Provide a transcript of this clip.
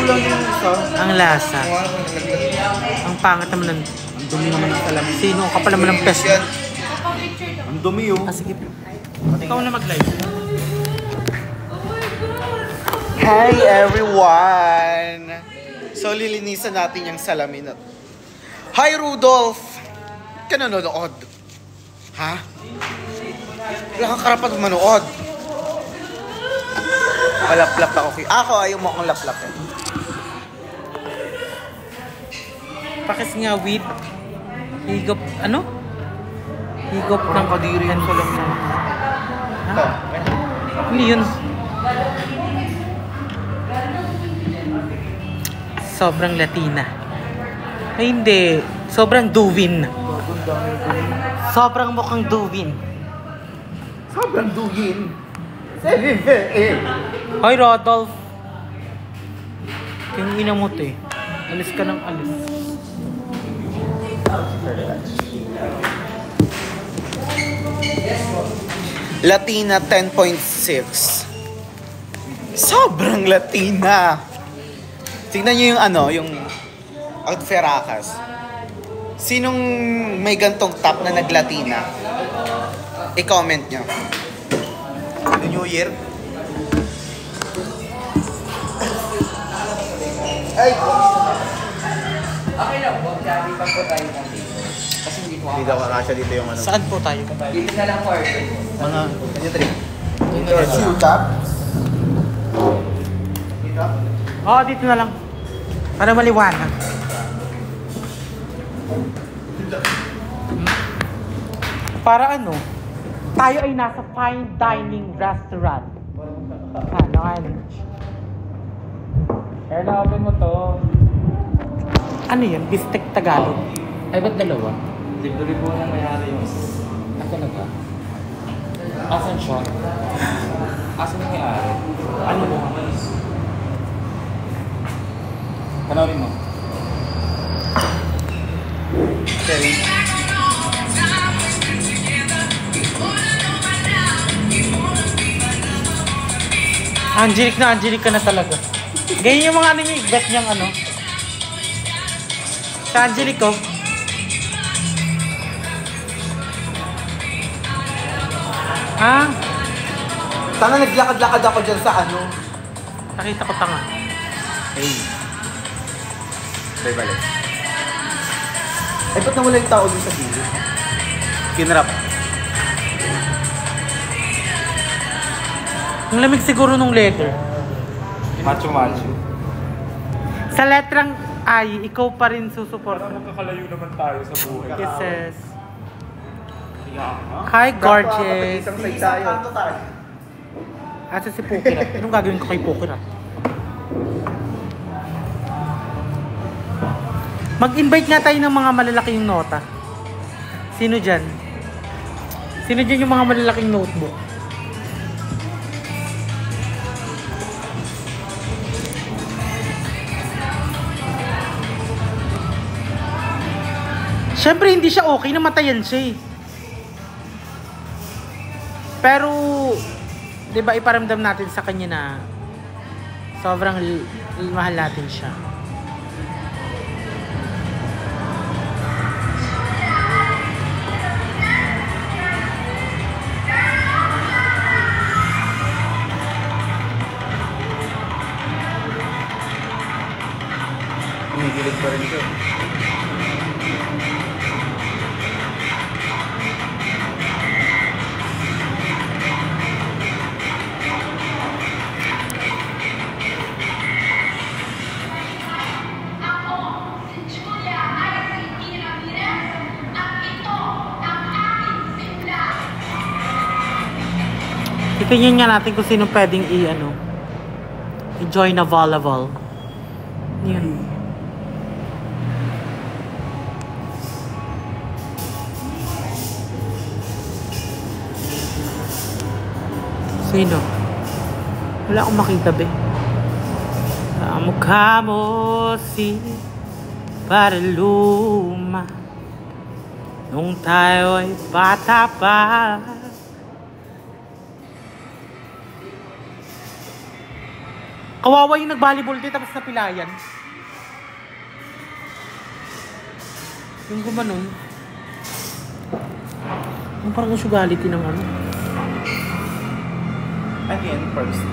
kulang yung isa. Ang lasa. Ang pangit naman ng... Ang dumi naman ng salamin. Sino? Ang kapal naman ng pes. Ang dumi oh. Ah, sige. Ikaw na mag-live. Hi everyone! So lilinisan natin yung salamin at... Hi Rudolph! Ka nanonood? Ha? Wala kang karapat manood. Palaplap ako. Ako ayaw mo akong laplap eh. Pakis nga with higop, ano? Higop ng kadiri yan sa lamin. Ito. Hindi yun. Sobrang Latina. Ay hindi. Sobrang Duwin. Sobrang mukhang Duwin. Sobrang dugin. Hoy Rodolph. Yung inamot eh. Alis ka ng alis. Latina 10.6. Sobrang Latina. Tingnan niyo yung ano, yung Outferakas. Sinong may gantong top na nag-Latina? I-comment nyo. The New Year? Ay! Okay lang po, dati pa po tayo natin. Kasi hindi po Hindi daw kakasya dito yung ano. Saan po tayo? Dito na lang for Mga... Ano yung trip? Shoe top? Dito? Oo, dito na lang. Para maliwanag. Para ano? Tayo ay nasa fine dining restaurant. Ano ano? Kaya na-open mo to. Ano yun? Bistek Tagalog. Ay, ba't dalawa? Libre po na mayari yung... Ah, talaga? Asan siya? Asan yung may-ari? Ano mo? Panoorin mo. Okay. Angelic ka na talaga. Ganyan yung mga ano yung bet niyang ano. Sa Angelic ko. Ah, Sana naglakad-lakad ako dyan sa ano. nakita ko tanga. Hey. Balik. Ay, ba't nawala yung tao dun sa gilid? Kinrap. Ang lamig siguro nung letter. Macho-macho. Sa letrang I, ikaw pa rin susuporta. Magkakalayo naman tayo sa buhay. Kisses. Hi, gorgeous. Isang side tayo. Asa si Pukirat? Anong gagawin ko kay Pukirat? Mag-invite nga tayo ng mga malalaking nota. Sino dyan? Sino dyan yung mga malalaking notebook? Siyempre hindi siya okay, namatayan siya eh. Pero, di ba iparamdam natin sa kanya na sobrang mahal natin siya. Umigilig pa rin siya. Itingin nga natin kung sino pwedeng i-join na volleyball. Yun. Sino? Wala akong makita be. Ang mukha mo si Paraluma nung tayo ay bata pa. Kawawa yung nag-volleyball din tapos napilayan. Yung gumanon. Yung parang usugality ng ano. Ano yan, first?